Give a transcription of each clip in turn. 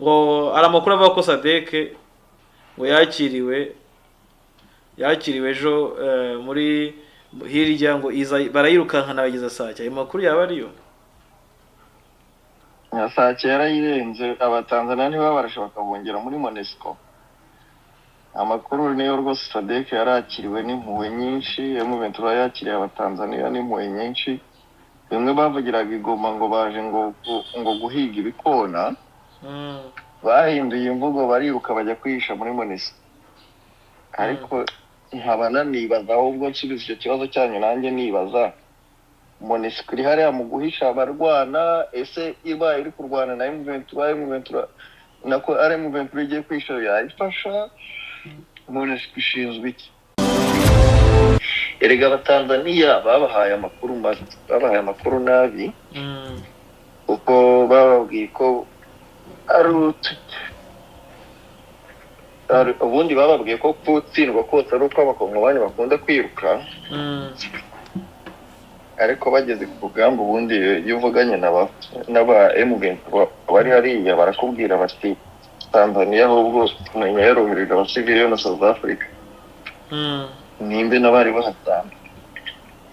ngo ari amakuru avuga ko Sadek ngo yakiriwe ejo muri hirya ngo barayirukankana bageza Sake. Ayo makuru yaba ariyo? Sake yarayirenze, abatanzania nibo barasha bakabongera muri Monusco. Amakuru niyo rwose Sadek yarakiriwe n'impuhwe nyinshi, M23 yakiriye abatanzania n'impuhwe nyinshi. Bimwe bavugiraga igoma ngo baje ngo guhiga ibikona, bahinduye imvugo bariruka bajya kwihisha muri Monusco. Ariko nkabana nibaza ahubwo nsubiza icyo kibazo cyanyu nanjye nibaza, Monusco iri hariya mu guhisha abarwana, ese iba iri kurwana na M23 nako M23 igiye kwisha yayifasha? Monusco ishinzwe iki? Erega abatanzania babahaye amakuru nabi, uko bababwiye ko ubundi bababwiye ko gutsindwa kose ari uko abakongomani bakunda kwiruka. Ariko bageze ku rugamba ubundi iyo uvuganye n'aba M23 bari hariya barakubwira bati Tanzania ahubwo kumenya yarohereza abasivili na South Africa. Nimbe n'abari bahatanga.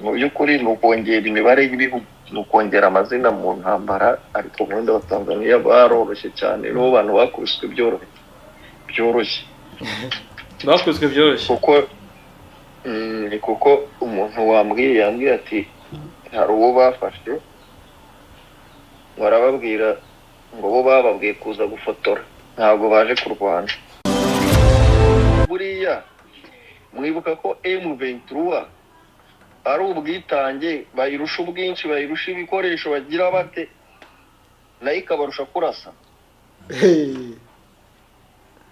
Mu by'ukuri ni ukongera imibare y'ibihugu, ni ukongera amazina mu ntambara, ariko ubundi abatanzania baroroshye cyane, n'ubu bantu bakubiswe byoroshye. Bakubiswe byoroshye kuko umuntu yambwiye ati hari uwo bafashe barababwira ngo bo bababwiye kuza gufotora, ntabwo baje kurwana. Buriya mwibuka ko M23 ari ubwitange, bayirusha ubwinshi, bayirusha ibikoresho bagira bate, nayo ikabarusha kurasa.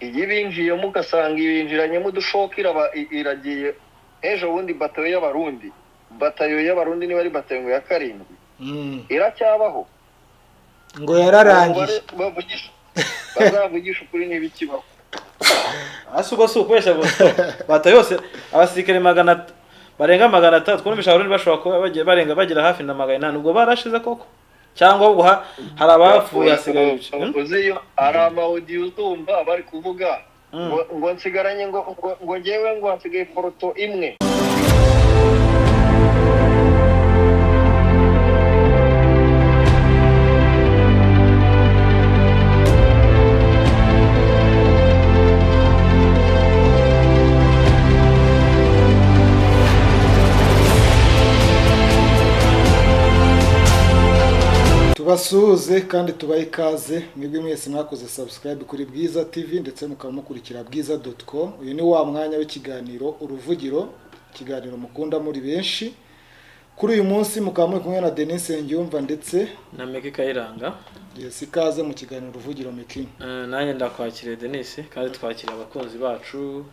Iyi binjiyemo ugasanga ibinjiranyemo udushokira iragiye. Ejo bundi batayo y'abarundi niba ari batayo ya 7 iracyabaho ngo yararangiye. Bazavugisha ukuri n'ibikibaho. Asuko kwesha gusa bata yose abasirikare barenga 300 twumvisha abarundi bashobora kuba barenga bagira hafi na 800. Ubwo barashize koko cyangwa ubwo hari abapfuye asigaye uziyo arama audio uzumva bari kuvuga ngo nsigaranye ngo ngewe ngo hasigaye foto imwe. Tubasuhuze kandi tubaye ikaze mwebwe mwese mwakoze subscribe kuri Bwiza TV ndetse mukaba mukurikira bwiza.com. Uyu ni wa mwanya w'ikiganiro Uruvugiro, ikiganiro mukunda muri benshi. Kuri uyu munsi mukaba muri kumwe na Denis Ngiyumva ndetse na Meki Kayiranga. Yes, ikaze mu kiganiro Uruvugiro Meki. Nanjye ndakwakiriye Denis, kandi twakiriye abakunzi bacu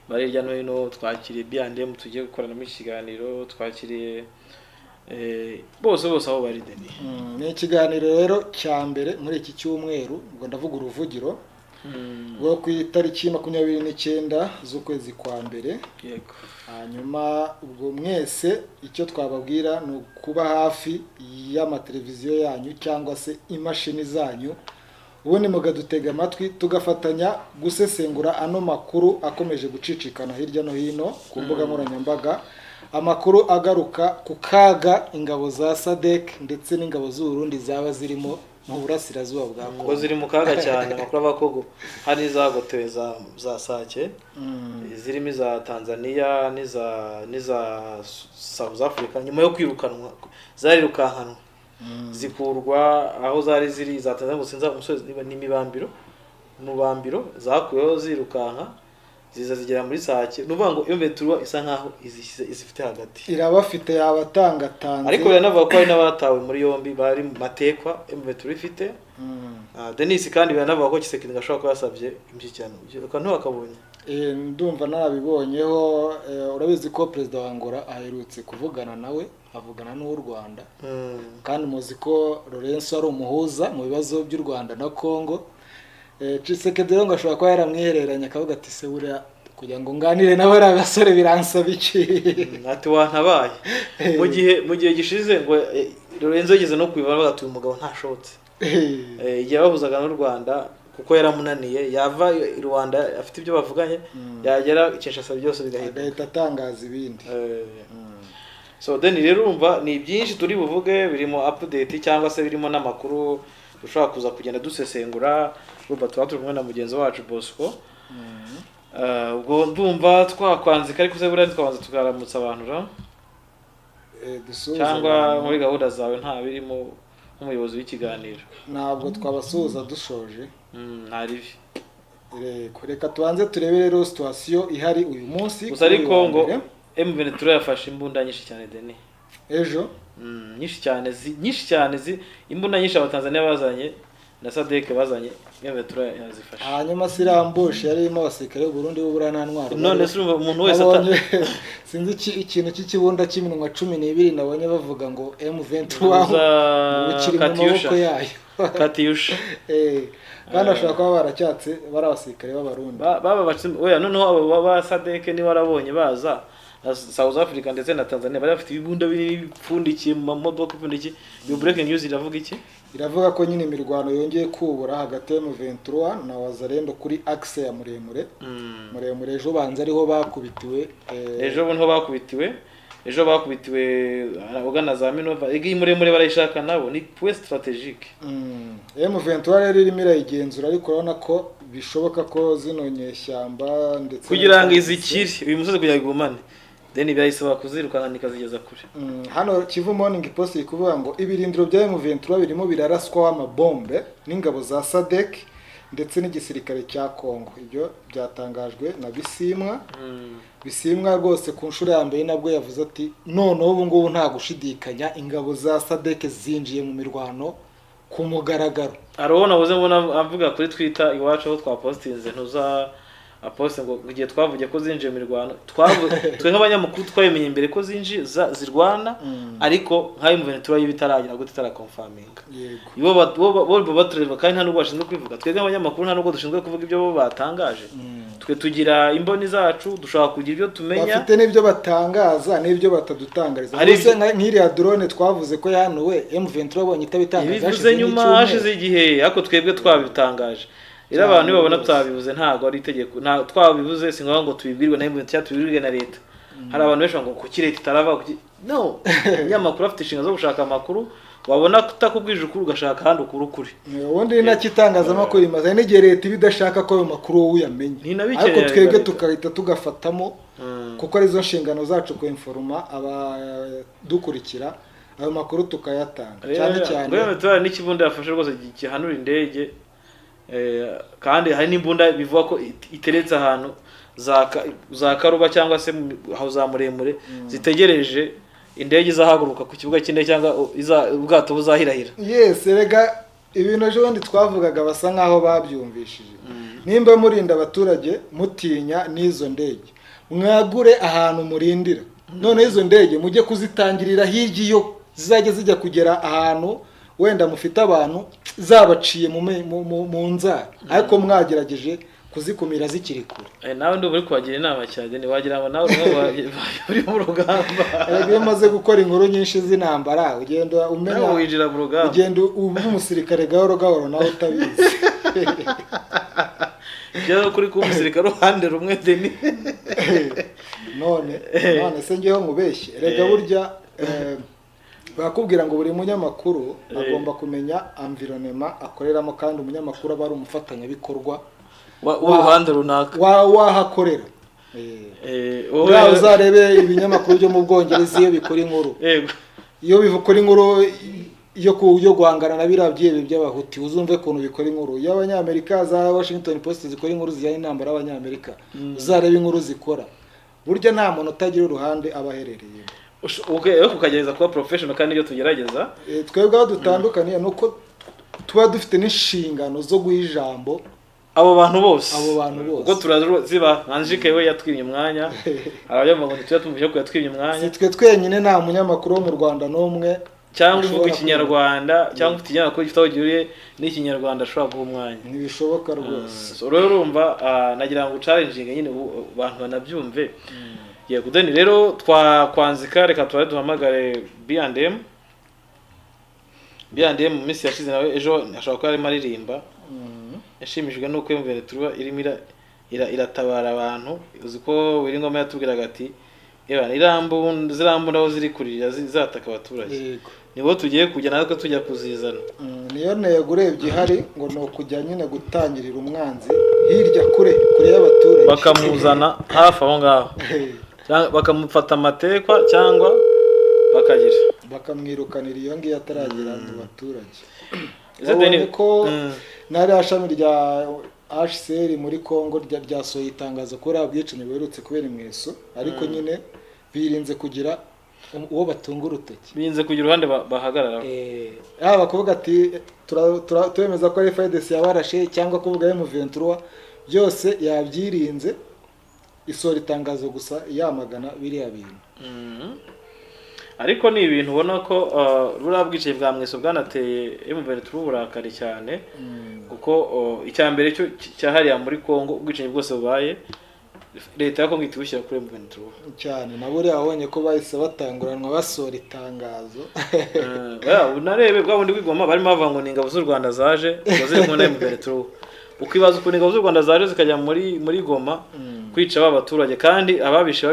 bari hirya no hino, twakiriye B&M tugiye gukorana mu kiganiro, twakiriye bose aho bari Denis. Ni ikiganiro rero cya mbere muri iki cyumweru, ubwo ndavuga Uruvugiro rwo ku itariki 29 z'ukwezi kwa mbere. Yego. Hanyuma ubwo mwese icyo twababwira ni ukuba hafi y'amateleviziyo yanyu cyangwa se imashini zanyu, ubundi mugadutega amatwi tugafatanya gusesengura ano makuru akomeje gucicikana hirya no hino ku mbuga nkoranyambaga. Amakuru agaruka ku kaga ingabo za Sadek ndetse n'ingabo z'u Burundi zaba zirimo mu burasirazuba bwa Kongo. Ngo ziri mu kaga cyane. Amakuru avuga hari izagotewe za Sake, zirimo za Tanzania n'iza South Africa, nyuma yo kwirukanwa zarirukankanwa zikurwa aho zari ziri za Tanzania, gusinza umusozi n'imibambiro mubambiro zakuyeho zirukanka ziza zigera muri Sake. Nuvuga ngo M23 isa nkaho izifite hagati, irabafite yabatangatanze. ariko biranavuga ko hari n'abatawe muri yombi bari mu matekwa M23 ifite. Denis kandi biranavuga ko Kisekedi ngashobora kuba yasabye imishyikirano, ukantu akabonye. Ndumva narabibonyeho. Urabizi ko Perezida wa Angola aherutse kuvugana nawe, avugana n'u Rwanda, kandi muzi ko Lorenzo ari umuhuza mu bibazo by'u Rwanda na Kongo. Kisekedi rero ngashobora kuba yaramwihereranya akavuga ati se buriya kugira ngo nganire nawe ari abasore biransaba iki? Ati wantabaye. Mu gihe gishize ngo Lorenzo yigeze no kwibaza ati uyu mugabo ntashotse. Igihe bahuzaga n'u Rwanda kuko yaramunaniye yava i Rwanda afite ibyo bavuganye yagera Kinshasa byose bigahinduka agahita atangaza ibindi. so then rero urumva ni byinshi turi buvuge birimo update cyangwa se birimo n'amakuru dushobora kuza kugenda dusesengura urumva tuba turi kumwe na mugenzi wacu Bosco. Ubwo ndumva twakwanzika ariko se buriya twabanza tukaramutsa abantu cyangwa muri gahunda zawe nta birimo nk'umuyobozi w'ikiganiro. Ntabwo twabasuhuza dushoje nta rivi reka tubanze turebe rero situation ihari uyu munsi. gusa ariko ngo M23 yafashe imbunda nyinshi cyane Deni ejo nyinshi cyane imbunda nyinshi abatanzania bazanye na Sadek bazanye M23 yazifashe. Hanyuma Siramboshe yarimo abasirikare b'u Burundi b'ubura nta ntwaro. None se umuntu wese sinzi ikintu cy'ikibunda cy'iminwa 12 nabonye bavuga ngo M23 ukiri mu maboko yayo Katyusha kandi ashaka kuba baracyatse bari abasirikare b'abarundi baba oya noneho ba Sadek ni warabonye baza South Africa ndetse na Tanzania bari bafite ibibunda bipfundikiye mu mamodoka ipfundikiye. Iyo breaking news iravuga iki? Iravuga ko nyine imirwano yongeye kubura hagati ya M23 na Wazalendo kuri axe ya muremure ejo banza ariho bakubitiwe ejo bakubitiwe ugana za Minova igi muremure barayishaka nabo ni point strategique. M23 rero irimo irayigenzura ariko urabona ko bishoboka ko zino nyeshyamba ndetse kugira ngo izikiri uyu musozi kugira igumane then byayisaba kuzirukana nikazigeza kure. Hano Kivu Morning Post ikuvuga ngo ibirindiro bya M23 birimo biraraswa amabombe n'ingabo za Sadek ndetse n'igisirikare cya Kongo. Ibyo byatangajwe na Bisimwa rwose ku nshuro ya mbere nabwo yavuze ati none ubu ngubu nta gushidikanya ingabo za Sadek zinjiye mu mirwano ku mugaragaro. Arabona buze mbona avuga kuri Twitter iwacu aho twapostinze ntuza aposte ngo igihe twavuye ko zinjiye mu mirwano twe nk'abanyamakuru twayemenye imbere ko zirwana ariko nka M23 y'ibitaragira gute tara confirming ibo batureba kandi nta nubwo bashinzwe kwivuga twe nk'abanyamakuru nta nubwo dushinzwe kuvuga ibyo bo batangaje. Twe tugira imboni zacu dushaka kugira ibyo tumenya bafite n'ibyo batangaza n'ibyo batadutangariza. Ariko nk'iriya drone twavuze ko yanuwe M23 bonye itabitangaje bivuze nyuma hashize igihe ariko twebwe twabitangaje. Ira abantu babona twabivuze ntago ari itegeko nta twabivuze singoba ngo tubibwirwe na M23 tubibwirwe na leta. Hari abantu benshi ngo kuki leta itarava no nyamakuru afite inshinga zo gushaka amakuru wabona kutakubwije ukuri ugashaka handi ukuri kuri ubundi nakitangazamakuru imaze n'igihe leta ibidashaka ko ayo makuru wowe uyamenye ariko twebwe tukahita tugafatamo kuko ari zo nshingano zacu ko informa abadukurikira ayo makuru tukayatanga cyane cyane. Ngo M23 n'ikibunda yafashe rwose gihanura indege kandi hari n'imbunda bivuga ko iteretse ahantu za Karuba cyangwa se aho za muremure zitegereje indege izahaguruka ku kibuga cy'indege cyangwa ubwato buzahirahira. Yes rega ibintu ejo bundi twavugaga basa nkaho babyumvishije. Nimba murinda abaturage mutinya n'izo ndege mwagure ahantu murindira none izo ndege mujye kuzitangirira hirya iyo zizajya zijya kugera ahantu wenda mufite abantu zabaciye mu nzara ariko mwagerageje kuzikumira zikiri kure. Nawe ndo buri kwagira inama cyane ni wagira ngo nawe uri mu rugamba iyo maze gukora inkuru nyinshi z'intambara ugenda umenya winjira mu rugamba ugenda uba umusirikare gahoro nawe utabizi cyo kuri ku musirikare ruhande rumwe Deni none se ngeho mubeshye rega burya bakubwira ngo buri munyamakuru agomba kumenya environnement akoreramo kandi umunyamakuru aba ari umufatanyabikorwa w'uruhande runaka wahakorera. Uzarebe ibinyamakuru byo mu Bwongereza iyo bikora inkuru iyo bikora inkuru yo guhangana na birabyebe by'abahuti uzumve kuntu bikora inkuru y'abanyamerika za Washington Post zikora inkuru zijyanye n'intambara y'abanyamerika uzarebe inkuru zikora burya nta muntu utagira uruhande abaherereye. Kukagereza kuba professional kandi iyo tugerageza twebwe aho dutandukaniye nuko tuba dufite n'inshingano zo guha ijambo abo bantu bose uko turaziba Anjike we yatwimye umwanya abayamba ngo tuya tumvije ko yatwimye umwanya sitwe twenyine nta munyamakuru wo mu Rwanda n'umwe cyangwa uvuga ikinyarwanda cyangwa ufite ikinyamakuru gifite aho gihuriye n'ikinyarwanda ashobora guha umwanya ntibishoboka rwose. Rero urumva nagira ngo challenge nyine abantu banabyumve yego. Deni rero twakwanzika reka twari duhamagare B&M mu minsi yashize nawe ejo ashobora kuba arimo aririmba yashimishijwe nuko M23 irimo iratabara abantu uzi ko Wiringoma yatubwiraga ati zirambunda aho ziri kurira zataka abaturage nibo tugiye kujya natwe tujya kuzizana niyo ntego urebye ihari ngo ni ukujya nyine gutangirira umwanzi hirya kure y'abaturage bakamuzana hafi aho ngaho bakamufata amatekwa cyangwa bakamwirukanira iyo ngiyo ataragera mu baturage urabona ko nari shami rya HCR muri Congo ryasohoye itangazo ko abwicanyi berutse kubera imweso ariko nyine birinze kugira uwo batunga urutoki birinze kugira uruhande bahagarara bakuvuga ati turemeza ko FARDC yabarashe cyangwa kuvuga M23 byose yabyirinze isora itangazo gusa yamagana biriya bintu ariko ni ibintu ubona ko rurabwicaye bwa mweso bwanateye M23 burakari cyane kuko icyambere cyo cyahariya muri Kongo ubwicanyi bwose bubaye leta yako ngitubushyira kuri M23 cyane naburi abonye ko bahise batanguranwa basora itangazo unarebe bwa bundi bwigoma barimo bava ngo n'ingabo z'u Rwanda zaje ziri kumwe na M23 ukibaza uko ingabo z'u Rwanda zaje zikajya muri Goma kwica abaturage kandi ababishe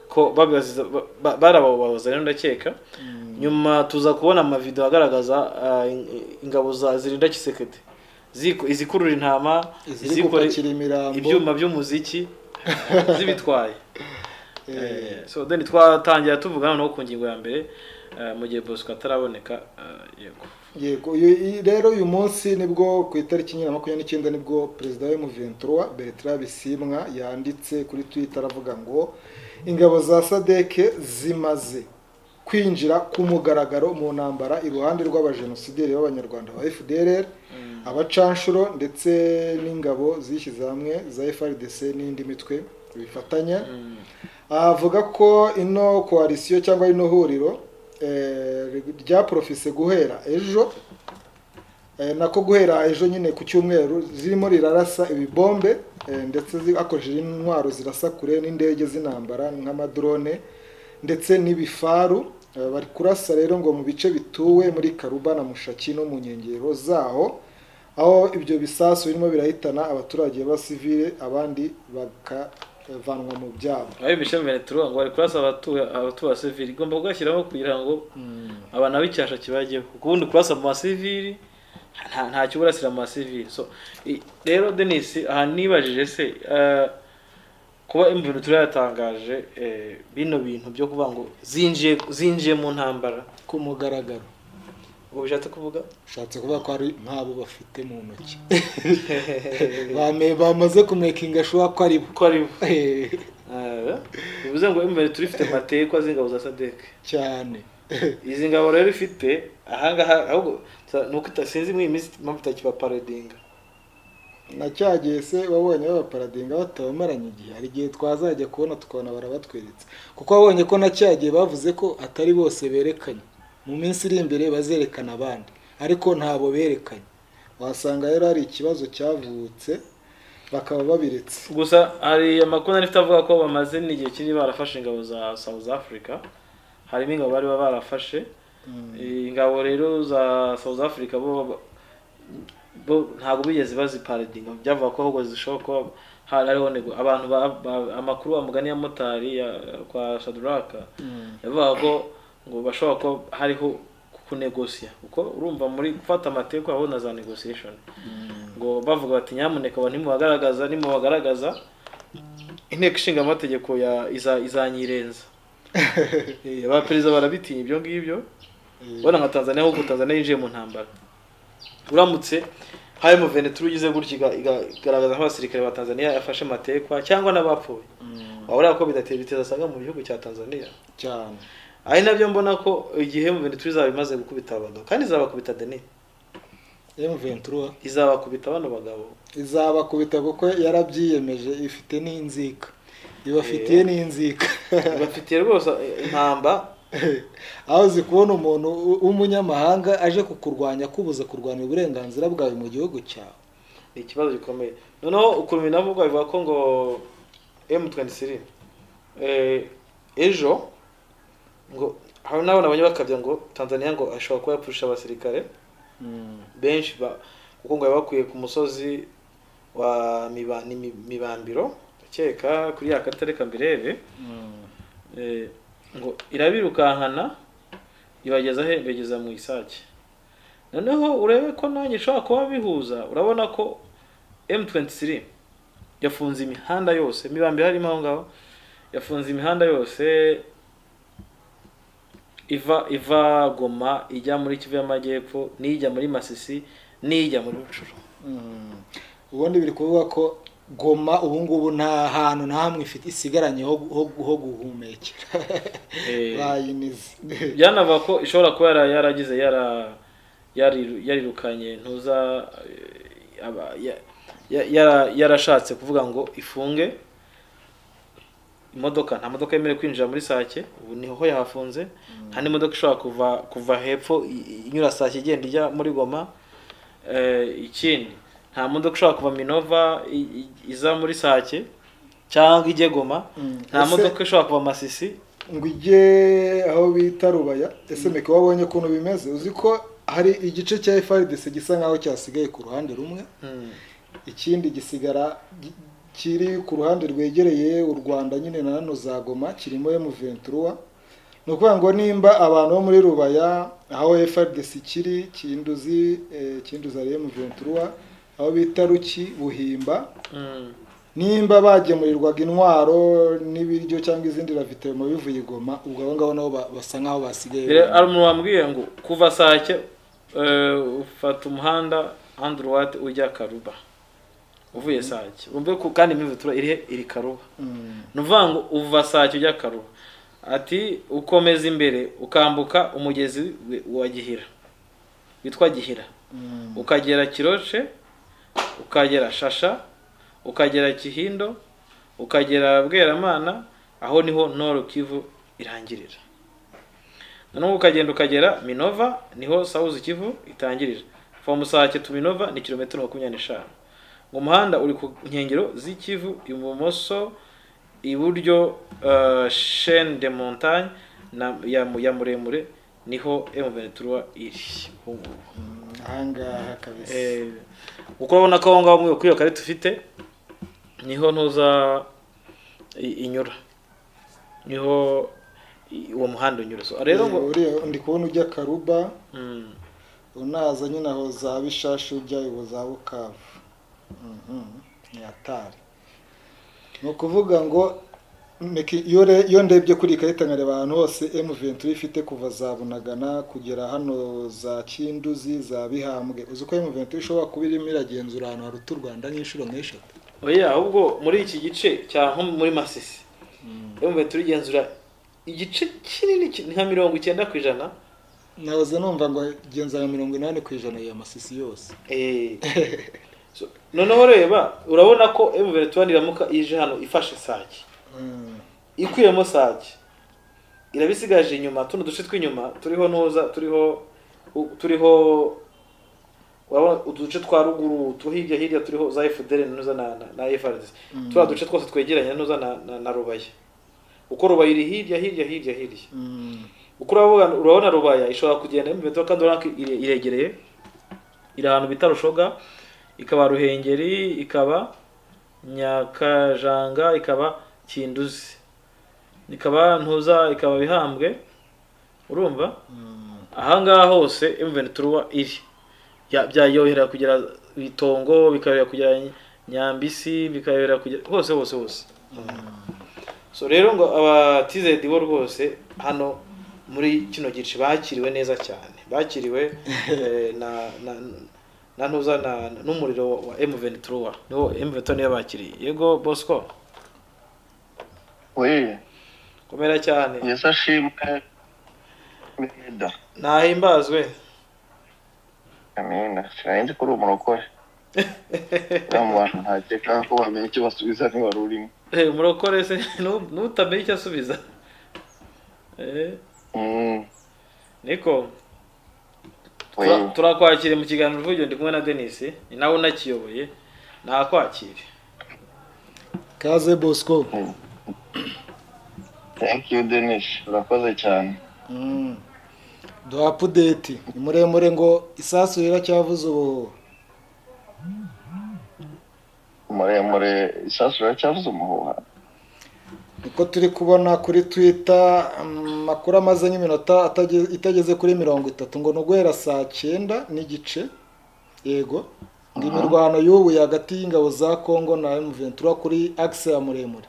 ko barababaza rero ndakeka nyuma tuza kubona amavideo agaragaza ingabo za zirinda Kisekedi izikurura intama izikora ibyuma by'umuziki zibitwaye so then twatangira tuvugana no ku ngingo ya mbere mu gihe Bosco ataraboneka yego rero uyu munsi nibwo ku itariki 29 nibwo perezida wa M23 Bertrand Bisimwa yanditse kuri Twitter avuga ngo ingabo za SADC zimaze kwinjira ku mugaragaro mu ntambara iruhande rw'abajenosideri b'abanyarwanda ba FDLR abacanshuro ndetse n'ingabo zishyize hamwe za FARDC n'indi mitwe bifatanya avuga ko ino coalition cyangwa ino huriro rya profise guhera ejo nako guhera ejo nyine ku cyumweru zirimo rirarasa ibibombe ndetse akoresheje intwaro zirasa kure n'indege z'intambara nk'amadrone ndetse n'ibifaru bari kurasa rero ngo mu bice bituwe muri Karuba na Mushaki no mu nkengero zaho aho ibyo bisasu birimo birahitana abaturage b'abasivile abandi bakavanwa mu byabo ayo bishemere turuwa ngo bari kurasa abatuye civile igomba kugashyiraho kugira ngo abana b'icyasha kibageho kubundi kurasa mu civile nta cyuburasira mu civile so rero Denis aha nibajije se kuba M23 yatangaje bino bintu byo kuvuga ngo zinjiye mu ntambara ku mugaragaro ubishatse kuvuga ko ari nk'abo bafite mu ntoki bamaze kumekinga shuwa ko ari bivuze ngo M23 ifite amatekwa z'ingabo za SADC cyane izi ngabo rero ifite ahangaha ahubwo nuko itasinzi mu iminsi mpamvu itakiba paradinga nacyagiye se wabonye baparadinga batabamaranye igihe hari igihe twazajya kubona tukabona barabatweretse kuko wabonye ko nacyagiye bavuze ko atari bose berekanye mu minsi iri imbere bazerekana abandi ariko ntabo berekanye wasanga rero hari ikibazo cyavutse bakaba babiretse gusa hari amakuru arifite avuga ko bamaze n'igihe kiri barafashe ingabo za South Africa harimo ingabo bari barafashe ingabo rero za South Africa bo ntabwo bigeze baziparadinga byavuga ko ahubwo zishobora kuba hariho abantu amakuru amugani ya motari kwa Shadraka yavuga ko ngo bashobora ko hariho kunegosiya kuko urumva muri gufata amateko aho na za negotiation ngo bavuga bati nyamuneka abantu nimubagaragaza inteko ishinga amategeko ya izanyirenza abaperezida barabitinya ibyo ngibyo bona nka Tanzania ahubwo Tanzania yinjiye mu ntambara uramutse hari mu Venezuela ugize gutya igaragaza nk'abasirikare ba Tanzania yafashe amatekwa cyangwa n'abapfuye wabura ko bidatera biteza saga mu gihugu cya Tanzania cyane ari nabyo mbona ko igihe mu Venezuela bimaze gukubita abagabo kandi izabakubita Denis M23 izabakubita bano bagabo izabakubita kuko yarabyiyemeje ifite n'inzika ibafitiye n'inzika ibafitiye rwose impamba aho zikubona umuntu w'umunyamahanga aje kukurwanya kubuza kurwanya uburenganzira bwawe mu gihugu cyawe ni ikibazo gikomeye noneho ukuntu binavugwa bivuga ko ngo M23 ejo ngo hari n'abana bakabya ngo Tanzania ngo ashobora kuba yapfusha abasirikare benshi kuko ngo yabakuye ku musozi wa Mibambiro ukeka kuri ya karita reka mbirebe ngo irabirukankana ibageza he begeza mu Isake. Noneho urebe ko nanjye ushobora kuba bihuza, urabona ko M23 yafunze imihanda yose, Mibambiro harimo aho ngaho yafunze imihanda yose iva Goma ijya muri Kivu y'Amajyepfo n'ijya muri Masisi n'ijya muri Rucuru. Ubundi biri kuvuga ko Goma ubu ngubu nta hantu nta hamwe ifite isigaranye ho guhumekera bayinize. Byanava ko ishobora kuba yaragize yarirukanye ntuza yarashatse kuvuga ngo ifunge imodoka, nta modoka yemerewe kwinjira muri Sake, ubu niho yahafunze. Nta n'imodoka ishobora kuva hepfo inyura Sake igenda ijya muri Goma. Ikindi nta modoka ishobora kuva Minova iza muri Sake cyangwa ijye Goma. Nta modoka ishobora kuva Masisi ngo ijye aho bita Rubaya. Ese meke wabonye ukuntu bimeze? Uzi ko hari igice cya FARDC gisa nkaho cyasigaye ku ruhande rumwe, ikindi gisigara kiri ku ruhande rwegereye u Rwanda nyine na hano za Goma kirimo M23. Ni ukuvuga ngo nimba abantu bo muri Rubaya aho FARDC kiri Kinduzi ari M23, aho bita Ruki Buhimba, nimba bagemurirwaga intwaro n'ibiryo cyangwa izindi ravitemo bivuye Goma, ubwo abo ngabo nabo basa nkaho basigaye. Ari umuntu wambwiye ngo kuva Sake ufata umuhanda Androite ujya Karuba uvuye Sake, umve ko kandi imivutura iri Karuba. Nuvuga ngo uva Sake ujya Karuba, ati ukomeza imbere ukambuka umugezi wa Gihira witwa Gihira, ukagera Kiroce, ukagera Shasha, ukagera Kihindo, ukagera Bweramana, aho niho Nord Kivu irangirira. Noneho ukagera Minova, niho South Kivu itangirira. From Sake to Minova ni kilometero 25. Ngo muhanda uri ku nkengero z'ikivu ibumoso iburyo chaîne de montagne ya muremure niho M23 iri. Ahangaha kabisa. Uko urabona ko ngaho mwe kuri kare tufite niho ntuza inyura, niho uwo muhanda unyura. So rero ngo ndi kubona ujya Karuba, unaza nyine aho za Bishashu ujya ibo za Bukavu. Ni atari. No kuvuga ngo iyo ndebye kuri ikarita nkareba ahantu hose M23 ifite kuva za Bunagana kugera hano za Kinduzi za Bihambwe, uzi ko M23 ishobora kuba irimo iragenzura ahantu haruta u Rwanda n'inshuro nk'eshatu. Oya, ahubwo muri iki gice cya muri Masisi M23 igenzura igice kinini nka 90%. Nahoze numva ngo genzura 80% ya Masisi yose. So noneho reba urabona ko M23 iramuka ije hano ifashe Sake, ikuyemo Sake irabisigaje inyuma, tuno duce twinyuma turiho ntuza turiho waba uduce twa ruguru tuhirya turiho za FDL ntuza na FARDC, twa duce twose twegeranye ntuza na Rubaya. Uko Rubaya iri hirya uko urabona Rubaya ishobora kugenda M23 kandi urako iregereye iri ahantu bita Rushoga, ikaba Ruhengeri, ikaba Nyakajanga, ikaba Kinduzi, ikaba ntuza, ikaba Bihambwe. Urumva ahangaha hose M23 iri byayohera kugera Bitongo, bikabera kugera Nyambisi, bikabera kugera hose. So rero ngo abatizedi bo rwose hano muri kino gice bakiriwe neza cyane, bakiriwe na ntuza n'umuriro wa M23, niho M23 yabakiriye. Yego Bosco. Oui. Komera cyane. Yesa shimwe Meda. Nahimbazwe. Amina. Shayindi kuri umurokore. Abantu ntakeka ko bamenye icyo basubiza ni warurimo. Umurokore se nutamenye icyo asubiza. Niko. Turakwakire mu kiganiro vuyo ndi kumwe na Denis, ni nawe unakiyoboye, nakwakire. Kaze Bosco. Thank you Denis, urakoze cyane. Do update ni muremure ngo isasu rira cyavuze ubu. muremure isasu riracyavuze umuhuha. niko turi kubona kuri Twitter amakuru amaze nk'iminota itageze kuri 30 ngo nuguhera saa 9 n'igice yego ngo imirwano y'ubu hagati y'ingabo za Congo na M23 kuri axe ya muremure.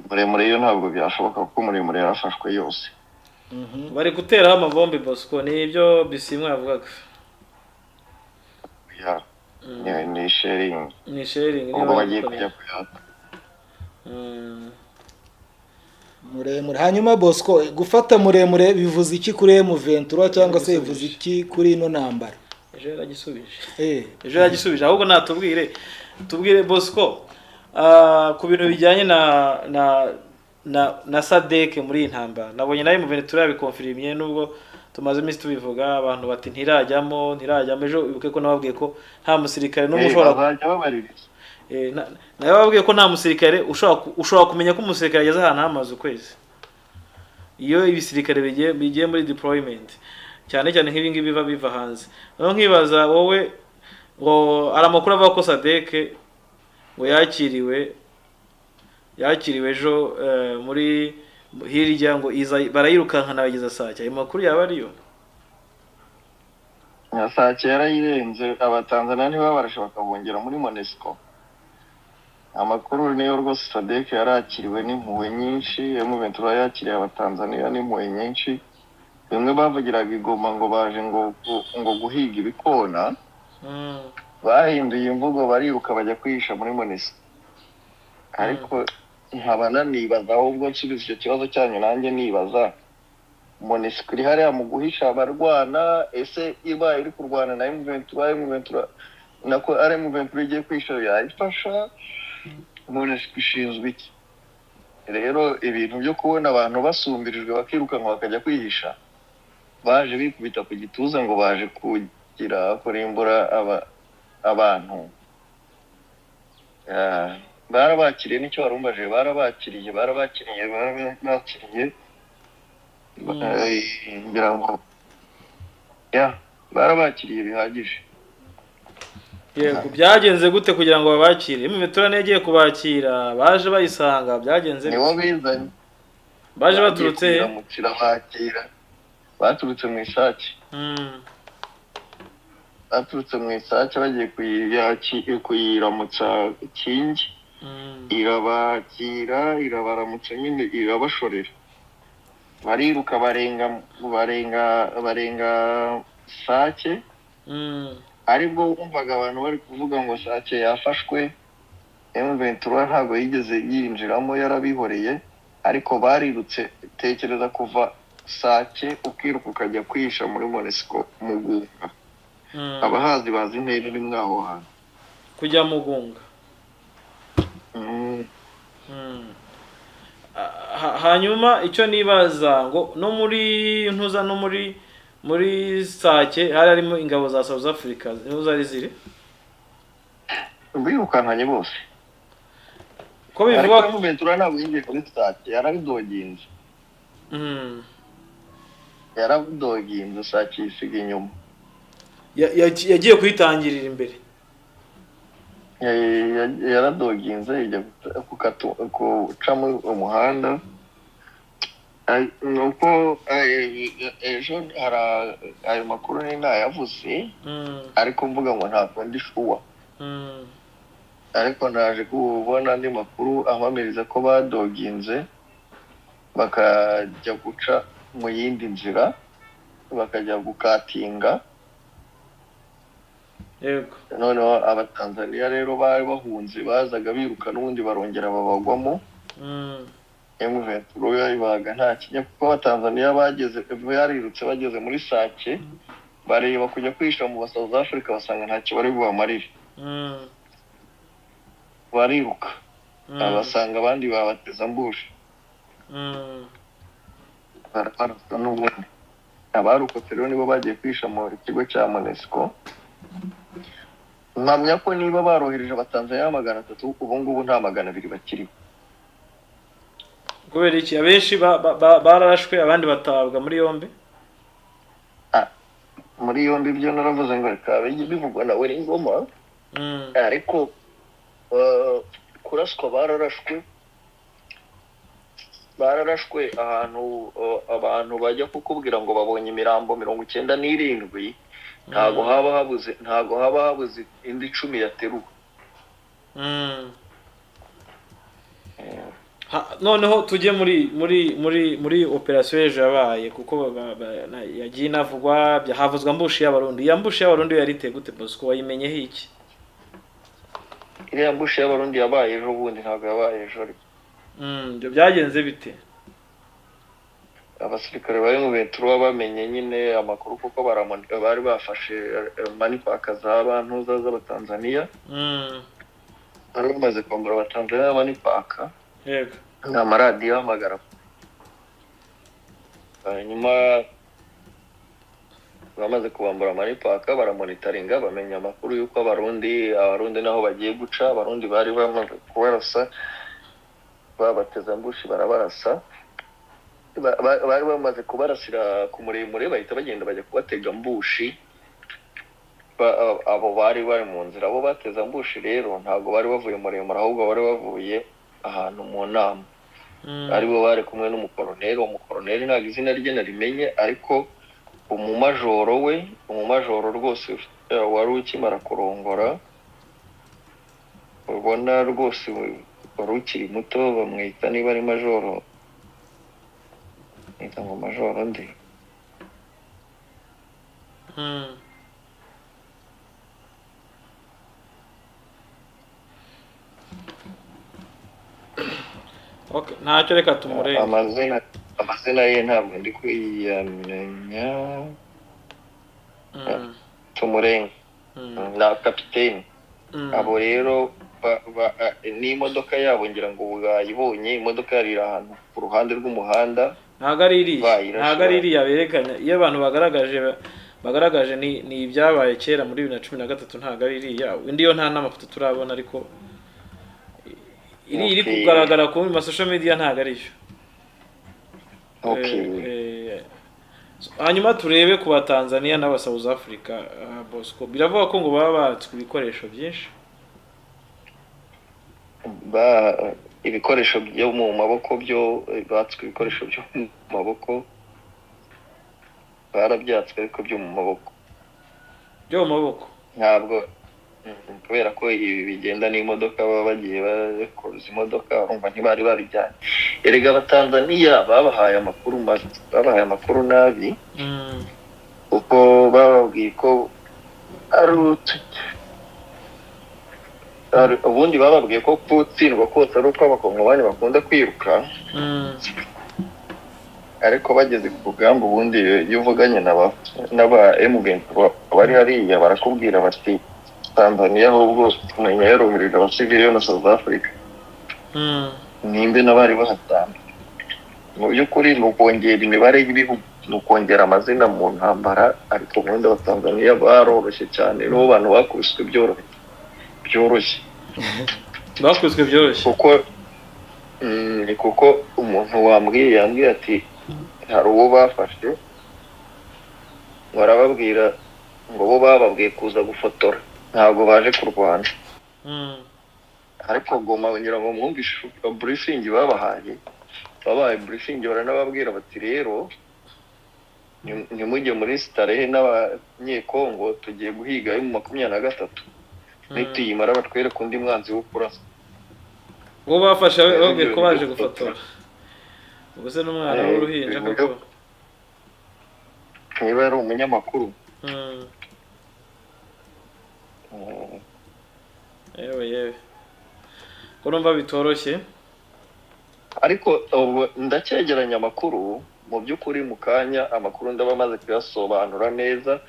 Muremure yo ntabwo byashoboka kuko muremure yarafashwe yose. bari guteraho amabombe Bosco ni ibyo bisimwe yavugaga. Ni sharing ubwo bagiye kujya kuyata muremure. Hanyuma Bosco gufata muremure bivuze iki kuri M23 cyangwa se bivuze iki kuri ino ntambara? Ejo yagisubije ahubwo tubwire Bosco ku bintu bijyanye na Sadek muri iyi ntambara. Nabonye nawe M23 yabikonfirimye nubwo tumaze iminsi tubivuga abantu bati ntirajyamo ejo ibuke ko nababwiye ko nta musirikare n'umwe ushobora nawe babwiye ko nta musirikare ushobora kumenya ko umusirikare ageze ahantu hamaze ukwezi iyo ibisirikare bigiye muri deployment cyane nk'ibi ngibi biva hanze. Noneho nkibaza wowe ngo ari amakuru avuga ko Sadek ngo yakiriwe ejo muri hirya ngo barayirukankana bageza Sake. Ayo makuru yaba ariyo? Sake yarayirenze abatanzania niba barashaka bakabongera muri Monesco. Amakuru niyo rwose Sadek yarakiriwe n'impuhwe nyinshi, M23 yakiriye abatanzania n'impuhwe nyinshi. Bimwe bavugiraga igoma ngo baje ngo guhiga ibikona. Bahinduye imvugo bariruka bajya kwihisha muri Monesco. Ariko nkabana nibaza ahubwo nsubiza icyo kibazo cyanyu nanjye nibaza Monesco iri hariya mu guhisha abarwana, ese iba iri kurwana na M23 nako ari M23 igiye kwisha yayifasha? Monesco ishinzwe iki? Rero ibintu byo kubona abantu basumbirijwe bakirukanka bakajya kwihisha, baje bikubita ku gituza ngo baje kugira kurimbura abantu. Barabakiriye nicyo warumbaje, barabakiriye ngira ngo barabakiriye bihagije. Yego byagenze gute kugira ngo babakire? M23 negiye kubakira baje bayisanga byagenze nibo bizanye baje baturutse baturutse mu Isake. Baturutse mu Isake bagiye kuyiramutsa Kingi. Irabakira irabaramutsa nyine irabashorera. Bariruka barenga Sake. Aribwo wumvaga abantu bari kuvuga ngo Sake yafashwe, M23 ntabwo yigeze yinjiramo yarabihoreye, ariko barirutse. Tekereza kuva Sake ukiruka ukajya kwihisha muri Monesco Mugunga. Abahazi bazi intera iri mwaho hantu kujya Mugunga. Hanyuma icyo nibaza ngo no muri ntuza no muri Sake harimo ingabo za South Africa niho zari ziri birukankanye bose ko bivuga ko M23 ntabwo yinjiye muri Sake yarabidoginze. Yarabidoginze Sake isiga inyuma. Yagiye kuyitangirira imbere. Yaradoginze ijya gucamo umuhanda. Nuko ejo hari ayo makuru nayavuze, ariko mvuga ngo ntabwo ndi shuwa. Ariko naje kubona andi makuru ahamiriza ko badoginze bakajya guca mu yindi nzira, bakajya gukatinga. Yego. Noneho abatanzania rero bari bahunze bazaga biruka n'ubundi barongera babagwamo. M23 ibaga nta kinya kuko abatanzania barirutse bageze muri Sake bareba kujya kwisha mu South Africa basanga nta kibari bubamarire. Bariruka abasanga abandi babateza mbushe. Barapfa n'ubundi abarukotse rero nibo bagiye kwisha mu kigo cya Monesco. Mpamya ko niba barohereje abatanzania 300 ubu ngubu nta 200 bakiriho. Kubera iki abenshi bararashwe abandi batabwa muri yombi? Muri yombi byo naravuze ngo reka bivugwa na we ingoma. ariko kuraswa bararashwe ahantu abantu bajya kukubwira ngo babonye imirambo 97 ntago haba habuze indi 10 yateruwe. Noneho tujye muri operation y'ejo yabaye kuko yagiye inavugwa havuzwa mbushi y'abarundi. Ya mbushi y'abarundi yari iteye gute Bosco, wayimenyeho iki? Iriya mbushi y'abarundi yabaye ejo bundi, ntabwo yabaye ejo. Ibyo byagenze bite? Abasirikare bari mu Betro bamenye nyine amakuru kuko bari bafashe manipaka z'abantu z'Abatanzania. Bari bamaze kwambura Abatanzania manipaka. Yego. N'amaradiyo hamagara. Nyuma bamaze kubambura manipaka baramonitoringa bamenya amakuru yuko abarundi naho bagiye guca. Abarundi bari bamaze kubarasa, babateza mbushi barabarasa. Bari bamaze kubarasira ku muremure bahita bagenda bajya kubatega mbushi. Abo bari mu nzira, abo bateza mbushi rero ntago bari bavuye muremure, ahubwo bari bavuye ahantu mu nama. Aribo bari kumwe n'umukoroneri. Umukoroneri ntabwo izina rye narimenye, ariko umumajoro rwose wari ukimara kurongora, ubona rwose wari ukiri muto, bamwita niba ari majoro, nita ngo majoro ndi. Okay, ntacyo reka tumurenge. Amazina ye ntabwo ndi kwiyamenya. Tumurenge na kapiteni. Abo rero n'imodoka yabo ngira ngo bayibonye, imodoka yari ahantu ku ruhande rw'umuhanda. Ntago ari iriya berekanya. Iyo abantu bagaragaje ni ibyabaye kera muri 2013, ntago ari iriya. Indi yo nta n'amafoto turabona, ariko iri kugaragara ku social media ntago ari yo. Hanyuma turebe ku Batanzania n'aba South Africa. Bosco, biravuga ko ngo baba batswe ibikoresho byinshi. Ibikoresho byo mu maboko byo batswe, ibikoresho byo mu maboko barabyatswe, ariko byo mu maboko ntabwo, kubera ko ibi bigenda n'imodoka baba bagiye bakoza imodoka, urumva ntibari babijyanye. Erega Abatanzania babahaye amakuru nabi, uko bababwiye ko ubundi bababwiye ko gutsindwa kose ari uko abakongomani bakunda kwiruka. Ariko bageze ku rugamba, ubundi iyo uvuganye n'aba M23 bari hariya barakubwira bati Tanzania ahubwo kumenya yorohereza abasivili na South Africa. Nimbe n'abari bahatamba. Mu by'ukuri ni ukongera imibare y'ibihugu, ni ukongera amazina mu ntambara, ariko ubundi Abatanzania baroroshye cyane, n'ubu bantu bakubiswe byoroshye. Bakubiswe byoroshye kuko umuntu yambwiye ati hari uwo bafashe, barababwira ngo bo bababwiye kuza gufotora, ntabwo baje kurwana. Ariko Goma ngira ngo mwumvishe briefing babahaye briefing, baranababwira bati rero ntimujye muri Starehe n'abanyekongo, tugiye guhiga mu 23 nituyimara batwereka undi mwanzi wo kurasa. Bo bafashe babwiye ko baje gufotora. Ubuse n'umwana w'uruhinja koko niba ari umunyamakuru. Yewe ko numva bitoroshye, ariko ndacyegeranya amakuru. Mu by'ukuri mu kanya amakuru ndabamaze kuyasobanura neza,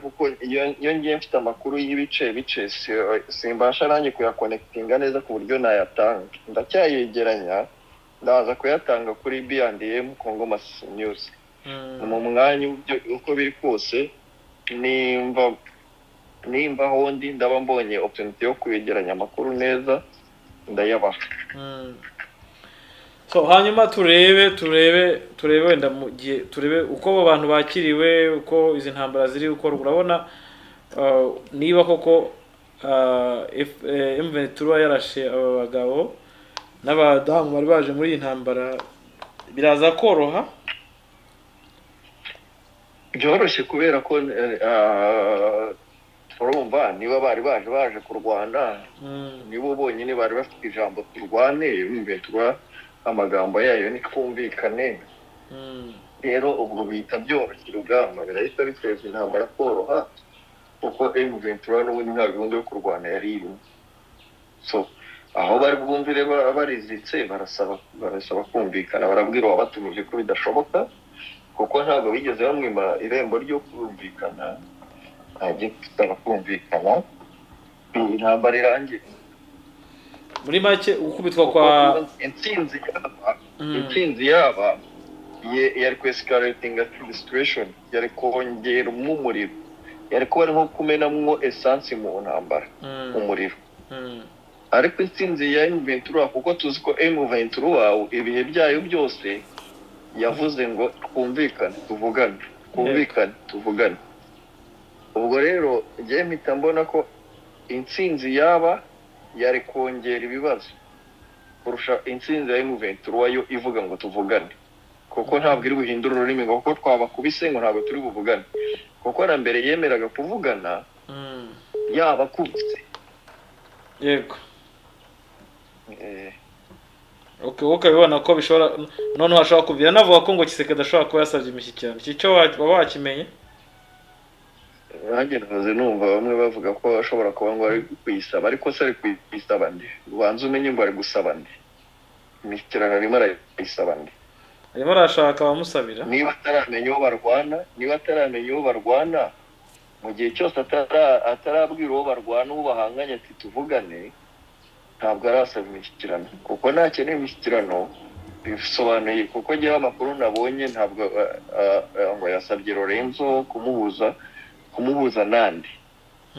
kuko iyo ngiye mfite amakuru y'ibice simbasha nanjye kuyakonectinga neza ku buryo nayatanga. Ndacyayegeranya, ndaza kuyatanga kuri B&M Congo Mass News. Mu mwanya uko biri kose, nimba hondi ndaba mbonye opportunity yo kwegeranya amakuru neza, ndayabaha. So hanyuma turebe wenda mu gihe turebe uko abo bantu bakiriwe, uko izi ntambara ziri uko urabona niba koko M23 yarashe aba bagabo n'abadamu bari baje muri iyi ntambara biraza koroha byoroshye kubera ko urumva niba bari baje kurwana nibo bonyine bari bafite ijambo turwane M23 amagambo yayo ni kumvikane rero ubwo bita byoroshye urugamba birahita biteza intambara koroha kuko M23 n'ubundi nta gahunda yo kurwana yari irimo so aho bari bwumvire barizitse barasaba kumvikana barabwira wabatumije ko bidashoboka kuko ntabwo bigeze bamwima irembo ryo kumvikana ntajye tutaba kumvikana intambara irangiye muri make ukubitwa kwa intsinzi yaba yari kwescalating the situation yari kongera umuriro yari kuba ari nko kumenamwo essence mu ntambara umuriro ariko intsinzi ya M23 kuko tuzi ko M23 ibihe byayo byose yavuze ngo twumvikane tuvugane ubwo rero ngiye mpita mbona ko intsinzi yaba yari kongera ibibazo kurusha intsinzi ya M23 yo ivuga ngo tuvugane kuko ntabwo iri buhindura ururimi ngo kuko twabakubise ngo ntabwo turi buvugane kuko na mbere yemeraga kuvugana yaba kubise yego okay bibona ko bishobora none washaka kubira navuga ko ngo Kisekedi ashobora kuba yasabye imishyikirano cyo wakimenye nagenze numva bamwe bavuga ko ashobora kuba ngo ari kuyisaba ariko se ari kuyisaba nde ubanza umenye ngo ari gusaba nde imishyikirano arimo arayisaba nde arimo arashaka abamusabira niba ataramenya uwo barwana mu gihe cyose atarabwira uwo barwana uwo bahanganye ati tuvugane ntabwo arasaba imishyikirano kuko ntakeneye imishyikirano bisobanuye kuko ngewe amakuru nabonye ntabwo ngo yasabye Lorenzo kumubuza nandi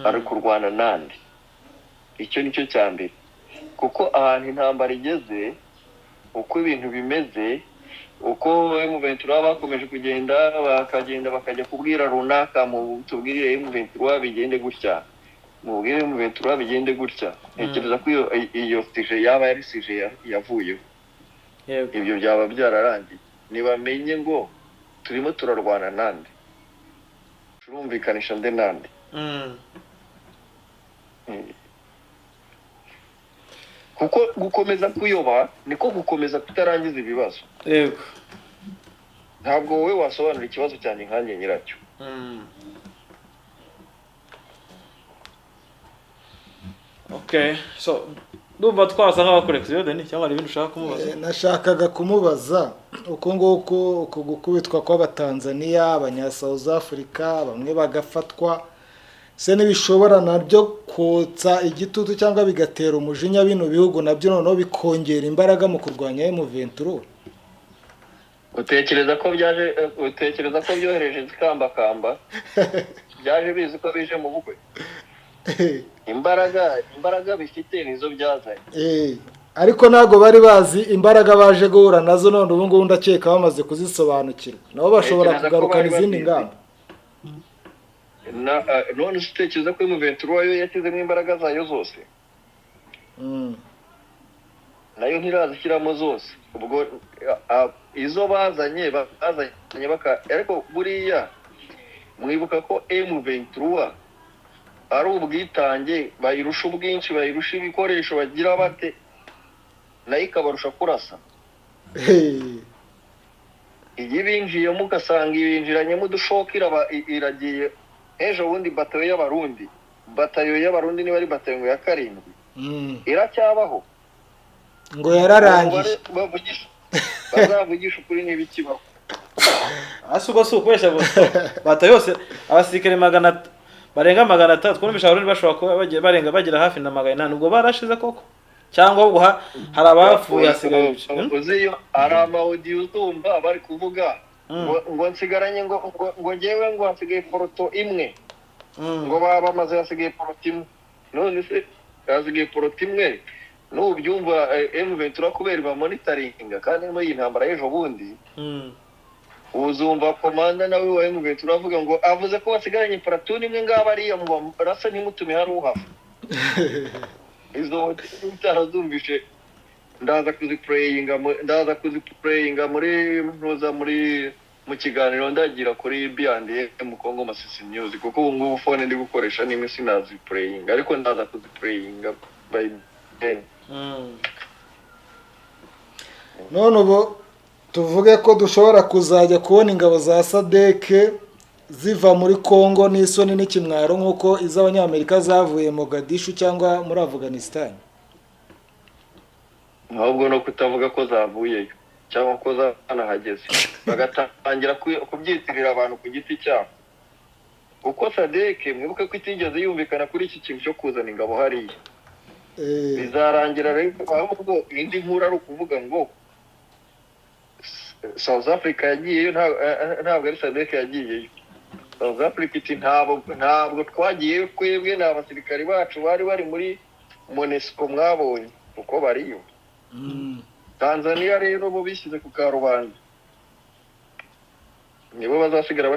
ari kurwana nandi icyo nicyo cya mbere kuko ahantu intambara igeze uko ibintu bimeze uko M23 bakomeje kugenda bakajya kubwira runaka mu tubwirire M23 bigende gutya mubwire M23 bigende gutya ntekereza ko iyo sije yaba yari sije yavuyeho ibyo byaba byararangiye nibamenye ngo turimo turarwana nande turumvikanisha nde nande kuko gukomeza kuyoba niko gukomeza kutarangiza ibibazo yego ntabwo wowe wasobanura ikibazo cyane nkanjye nyiracyo okay so ndumva twasa nk'abakorekiziyo deni cyangwa ari ibintu ushaka kumubaza nashakaga kumubaza uko nguko uko gukubitwa kw'abatanzania abanya South Africa bamwe bagafatwa se nibishobora nabyo kotsa igitutu cyangwa bigatera umujinya bino bihugu nabyo noneho bikongera imbaraga mu kurwanya M23 utekereza ko byohereje zikambakamba byaje bizi ko bije mu bukwe imbaraga bifite nizo byazanye ariko ntago bari bazi imbaraga baje guhura nazo none ubu ngubu ndakeka bamaze kuzisobanukirwa nabo bashobora kugarukana izindi ngamba none utekereza ko M23 yo yashyizemo imbaraga zayo zose nayo ntirazishyiramo zose ubwo izo bazanye ariko buriya mwibuka ko M23 ari ubwitange bayirusha ubwinshi bayirusha ibikoresho bagira bate nayo ikabarusha kurasa iyi binjiyemo ugasanga ibinjiranyemo udushokira iragiye ejo bundi batayo y'abarundi niba ari batayo ya 7 iracyabaho ngo yararangiye bazavugisha ukuri n'ibikibaho asuko kwesha bata yose abasirikare barenga 300 twumvisha abarundi bashobora kuba barenga bagira hafi na 800 ubwo barashize koko cyangwa ubwo hari abafuye asigaye uziyo ari amaudio uzumva bari kuvuga ngo nsigaranye ngo ngewe ngo hasigaye poroto imwe ngo bamaze hasigaye poroto imwe none se hasigaye poroto imwe n'ubyumva M23 kubera ba monitoringa kandi muri iyi ntambara y'ejo bundi uzumva komanda nawe wa M23 turavuga ngo avuze ko basigaranye platoon imwe ngaba ariya mu rasa ntimutume hari uhafa izo utarazumvishe ndaza kuziplayinga muri ntuza muri mu kiganiro ndagira kuri B&M mu Congo Masisi News kuko ubu ngubu phone ndi gukoresha nimwe sinaziplayinga ariko ndaza kuziplayinga by then. none ubu tuvuge ko dushobora kuzajya kubona ingabo za sadeke ziva muri Congo n'isoni n'ikimwaro nk'uko iz'abanyamerika zavuye Mogadishu cyangwa muri Afghanistan. Ahubwo no kutavuga ko zavuyeyo cyangwa ko zanahageze bagatangira kubyitirira abantu ku giti cyabo kuko sadeke mwibuke ko itigeze yumvikana kuri iki kintu cyo kuzana ingabo hariya bizarangira rero ahubwo indi nkuru ari ukuvuga ngo South Africa yagiyeyo ntabwo ari sadeke yagiyeyo. South Africa iti ntabwo twagiyeyo twebwe n'abasirikari bacu bari muri MONUSCO mwabonye uko bariyo. Tanzania rero bo bishyize ku karubanda nibo bazasigara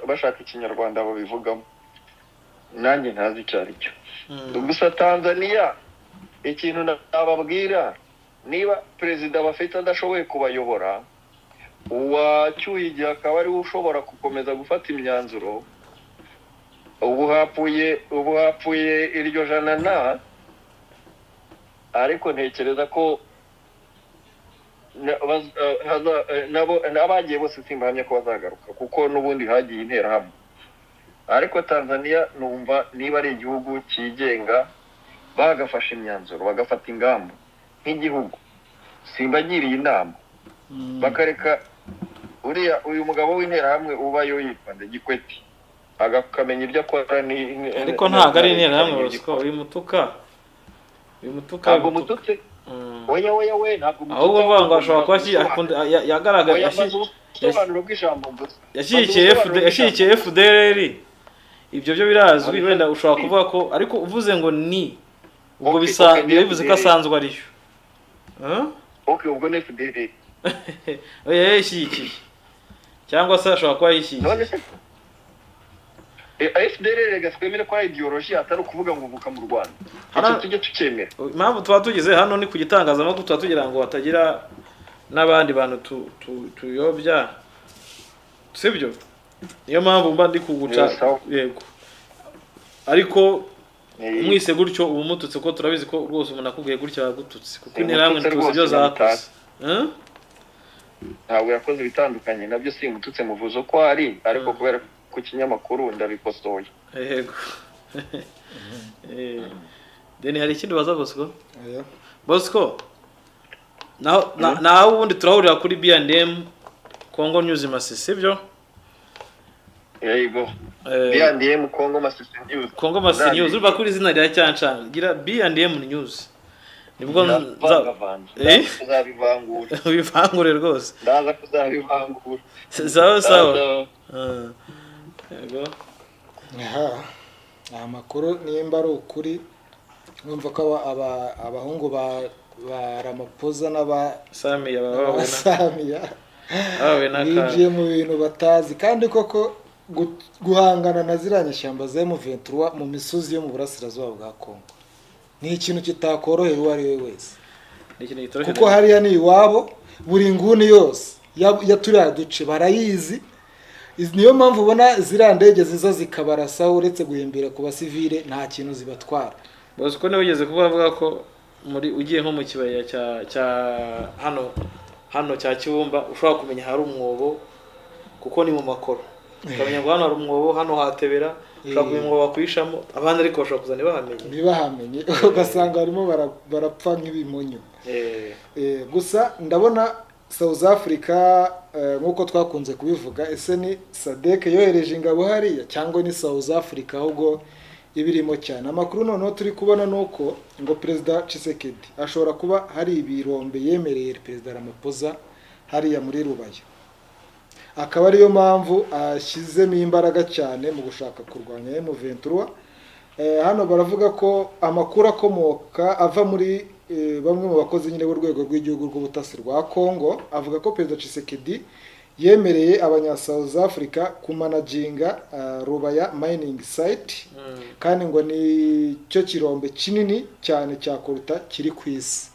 bashaka ikinyarwanda bo bivugamo nanjye ntazi cyari cyo. Gusa Tanzania ikintu nababwira niba perezida bafite adashoboye kubayobora uwacyuye igihe akaba ari ushobora gukomeza gufata imyanzuro ubu hapfuye iryo jana ariko ntekereza ko n'abagiye bose simbahamya ko bazagaruka kuko n'ubundi hagiye interahamwe ariko Tanzania numva niba ari igihugu cyigenga bagafasha imyanzuro bagafata ingamba nk'igihugu simbagiriye inama bakareka uyu mugabo w'interahamwe ubayo yitwa Gikwete agakamenya ibyo akora ariko ntabwo ari interahamwe Bosco uyu mutuka ntabwo mututse oya we ntabwo mututse ahubwo vuga ngo ashobora kuba yagaragaye yashyigikiye FDLR ibyo byo birazwi wenda ushobora kuvuga ko ariko uvuze ngo ni ubwo bivuze ko asanzwe ariyo ubwo ni FDLR oya yashyigikiye cyangwa se ashobora kuba yishyigikiye FDLR gaswemere ko ari ideology atari ukuvuga ngo uvuka mu Rwanda icyo tujye tukemera. Impamvu tuba tugeze hano ni kugitangazamakuru tuba tugira ngo hatagira n'abandi bantu tuyobya sibyo niyo mpamvu mba ndi kuguca yego ariko mwise gutyo ubumututse ko turabizi ko rwose umuntu akubwiye gutyo yagututse kuko interahamwe ntituzi ibyo zakoze ntabwo yakoze bitandukanye nabyo simututse muvuzo ko ari ariko kubera ku kinyamakuru ndabikosoye yego deni hari ikindi baza Bosco naho ubundi turahurira kuri B&M Congo News Masisi byo yego B&M Congo Masisi News uba kuri izina rya cyancanga gira B&M News nibwo uzabivangura bivangure rwose ndaza kuzabivangura sawa yego amakuru nimba ari ukuri numva ko abahungu ba Ramaphosa n'aba Samia binjiye mu bintu batazi kandi koko guhangana na ziranye shyamba za M23 mu misozi yo mu burasirazuba bwa Kongo ni ikintu kitakorohera uwo ari we wese kuko hariya ni iwabo buri nguni yose yaturiya duce barayizi niyo mpamvu ubona ziriya ndege ziza zikabarasaho uretse guhembera ku basivile nta kintu zibatwara. Bosco ne wigeze kuvuga ko muri ugiye nko mu kibaya cya hano cya Kibumba ushobora kumenya hari umwobo kuko ni mu makoro ukamenya ngo hano hari umwobo hano hatebera ushobora kumenya ngo bakwishamo abandi ariko bashobora kuzana ntibahamenye ugasanga barimo barapfa nk'ibimonyo. Gusa ndabona South Africa nkuko twakunze kubivuga ese ni SADC yohereje ingabo hariya cyangwa ni South Africa ahubwo ibirimo cyane. Amakuru noneho turi kubona nuko ngo Perezida Tshisekedi ashobora kuba hari ibirombe yemereye Perezida Ramaphosa hariya muri Rubaya akaba ariyo mpamvu ashyizemo imbaraga cyane mu gushaka kurwanya M23. Hano baravuga ko amakuru akomoka ava muri bamwe mu bakozi nyine b'urwego rw'igihugu rw'ubutasi rwa Kongo avuga ko Perezida Tshisekedi yemereye abanya South Africa kumanaginga Rubaya mining site kandi ngo ni cyo kirombe kinini cyane cya koruta kiri ku isi.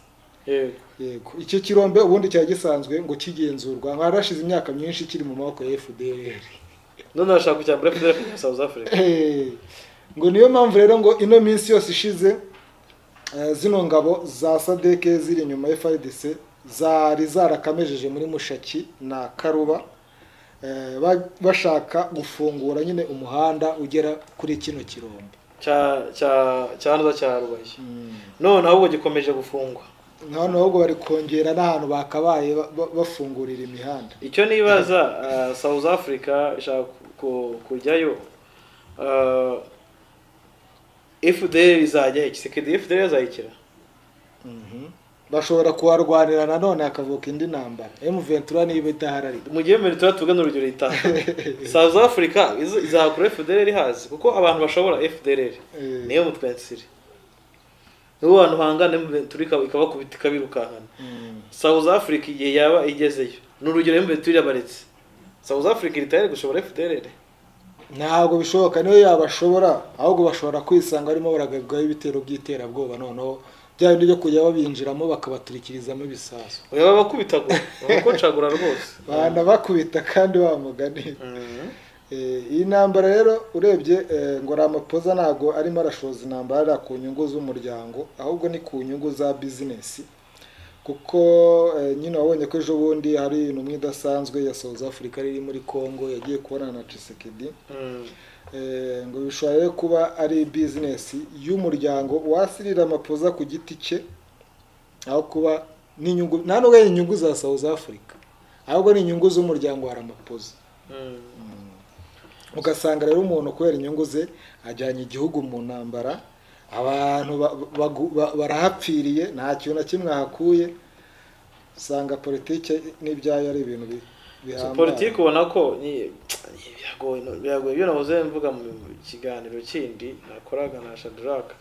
Yego icyo kirombe ubundi cyari gisanzwe ngo kigenzurwa nkarashize imyaka myinshi kiri mu maboko ya FDLR none bashaka kucyambura FDLR ya South Africa. Ngo niyo mpamvu rero ngo ino minsi yose ishize zino ngabo za SADC ziri nyuma ya FARDC zari zarakamejeje muri Mushaki na Karuba bashaka gufungura nyine umuhanda ugera kuri kino kirombe cyanza cya Rubaye. None ahubwo gikomeje gufungwa. None ahubwo bari kongera n'ahantu bakabaye bafungurira imihanda. Icyo nibaza South Africa ishaka kujyayo FDL izajya Tshisekedi FDL yazayikira. Bashobora kuharwanira nanone akavuka indi ntambara. M23 niba itaharari. Mu gihe M23 tugana urugero itanga. South Africa izakura FDL hazi kuko abantu bashobora FDL niyo mutwensiri. Ubu abantu hangane M23 ikabakubita kabirukankana. South Africa igihe yaba igezeyo. N'urugero M23 yabaretse. South Africa ritayere gushobora FDL. Ntabwo bishoboka niyo yabashobora ahubwo bashobora kwisanga arimo baragabwaho ibitero by'iterabwoba noneho byari byo kujya babinjiramo bakabatulikirizamo ibisasu. Oya bakubita go bakocagura rwose. Bana bakubita kandi bamugani. Iyi ntambara rero urebye ngo Ramaphosa ntago arimo arashoza intambara ku nyungu z'umuryango ahubwo ni ku nyungu za business kuko nyine wabonye ko ejo bundi hari ibintu mwidasanzwe ya South Africa riri muri Congo yagiye kubona na Tshisekedi. Ngo bishobora kuba ari business y'umuryango wasirira Ramaphosa ku giti cye aho kuba n'inyungu ntanubwo ari inyungu za South Africa ahubwo ni inyungu z'umuryango wa Ramaphosa. Ugasanga rero umuntu kubera inyungu ze ajyanye igihugu mu ntambara abantu barahapfiriye nta kintu na kimwe hakuye usanga politike n'ibyayo ari ibintu bihambaye. Politike ubona ko biragoye ibyo nahoze mvuga mu kiganiro kindi nakoraga na Shadrack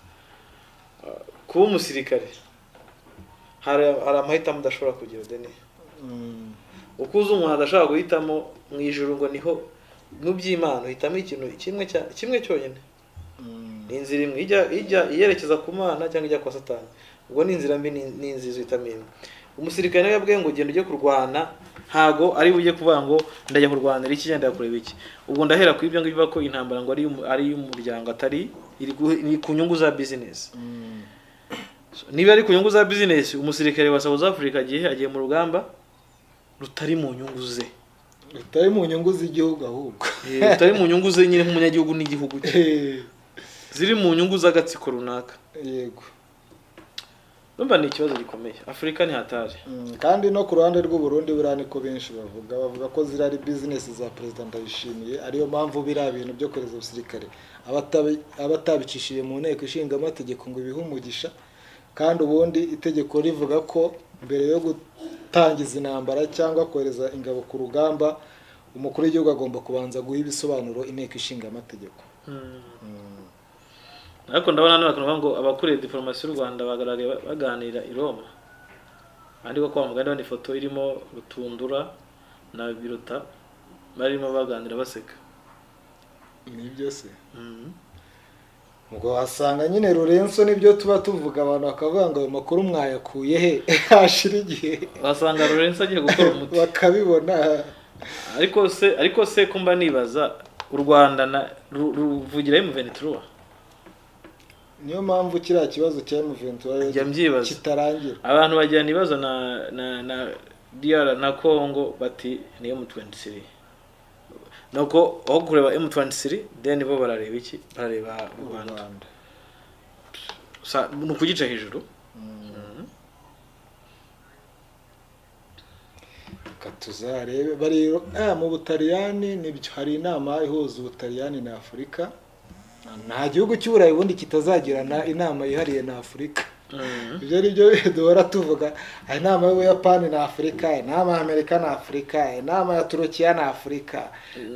kuba umusirikare hari amahitamo udashobora kugira deni. Ukuze umuntu adashobora guhitamo mu ijuru ngo niho n'uby'Imana hitamo ikintu kimwe cyonyine. Inzira imwe ijya iyerekeza ku Mana cyangwa ijya kwa Satani. Ubwo ni inzira mbi n'inzizo itamenya. Umusirikare nawe yabwiye ngo ugende ujye kurwana ntago ari ujye kuvuga ngo ndajya kurwanira iki cyenda kureba iki. Ubwo ndahera ku ibyo ngibyo ko intambara ngo ari y'umuryango atari iri ku nyungu za business. Niba ari ku nyungu za business umusirikare wa South Africa agiye mu rugamba rutari mu nyungu ze. Rutari mu nyungu z'igihugu ahubwo. Rutari mu nyungu ze nyine nk'umunyagihugu n'igihugu cye. Ziri mu nyungu z'agatsiko runaka. Yego. Numva ni ikibazo gikomeye. Afrika ni hatari. Kandi no ku ruhande rw'u Burundi burani ko benshi bavuga ko zirari business za President Ndayishimiye ariyo mpamvu bira bintu byo koreza ubusirikare abatabicishije mu nteko ishinga amategeko ngo bihumugisha kandi ubundi itegeko rivuga ko mbere yo gutangiza intambara cyangwa kohereza ingabo ku rugamba umukuru w'igihugu agomba kubanza guha ibisobanuro inteko ishinga amategeko. Ariko ndabona n'abantu ngo abakuriye diplomasi y'u Rwanda bagaragaye baganira i Roma. Andiko kwa muganda ni foto irimo Rutundura na Biruta barimo baganira baseka. Ni byose. Ngo wasanga nyine Lorenzo nibyo tuba tuvuga abantu bakavuga ngo ayo makuru mwayakuye he hashira igihe. Wasanga Lorenzo agiye gukora umuti. Bakabibona. Ariko se kumba nibaza u Rwanda ruvugira M23. Niyo mpamvu kiriya kibazo cya M23 kitarangira. Abantu bajyana ibibazo na DR na Congo bati ni M23. Nuko aho kureba M23 then bo barareba iki? Barareba u Rwanda. Nukugica hejuru. Katuzarebe bari mu Butaliyani nibyo hari inama ihuza Ubutaliyani na Afurika. Nta gihugu cy'Uburayi bundi kitazagirana inama yihariye na Afurika. ibyo ari byo duhora tuvuga inama y'Ubuyapani na Afurika, inama y'Amerika na Afurika, inama ya Turukiya na Afurika,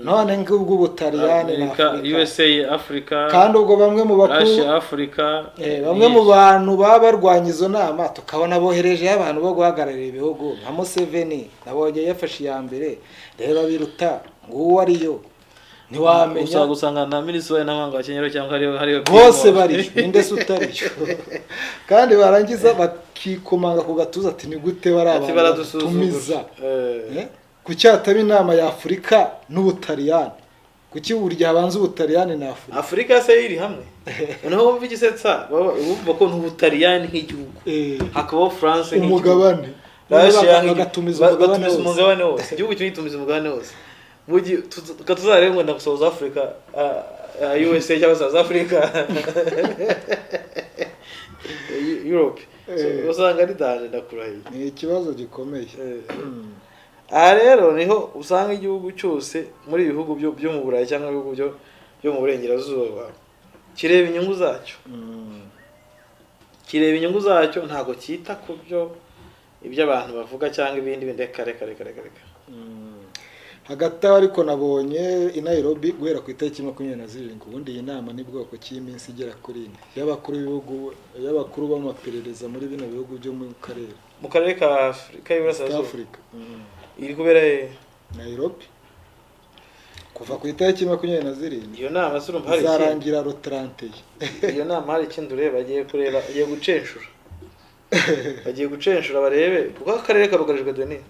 none ngubwo Ubutaliyani na Afurika, USA Africa, kandi ubwo bamwe mu bakuru Russia Africa, bamwe mu bantu baba barwanya izo nama tukabona bohereje abantu bo guhagararira ibihugu nka Museveni nabonye yafashe iya mbere, reba biruta nguwo ariyo ntiwamenya gusanga na minisitiri w'amahanga wa Kenya cyangwa hariyo bose bari ninde se utariyo kandi barangiza bakikomanga ku gatuza ati ni gute bari abantu tumiza kuki hataba inama ya Afurika n'Ubutaliyani, kuki burya abanza Ubutaliyani na Afurika se iri hamwe noneho wumva igisetsa wumva ko n'Ubutaliyani nk'igihugu hakabaho France umugabane bagatumiza umugabane wose, igihugu cyitumiza umugabane wose mugi katuzarebe ngo na South Africa USA cyangwa South Africa Europe usanga ari danje ndakurahiye, ni ikibazo gikomeye. Rero niho usanga igihugu cyose muri ibihugu byo mu Burayi cyangwa ibihugu byo mu burengerazuba kireba inyungu zacyo, ntago cyita ku byo ibyo abantu bavuga cyangwa ibindi bindeka reka. Hagati aho ariko nabonye i Nairobi guhera ku itariki 27 ubundi iyi nama ni bwoko cy'iminsi igera kuri 4 y'abakuru b'amaperereza muri bino bihugu byo mu karere ka Afurika y'Iburasirazuba iri kubera Nairobi kuva ku itariki 27. Iyo nama surumva hari izarangira ro 30. Iyo nama hari ikindi ureba agiye gucenshura barebe kuko akarere karugarijwe Denis,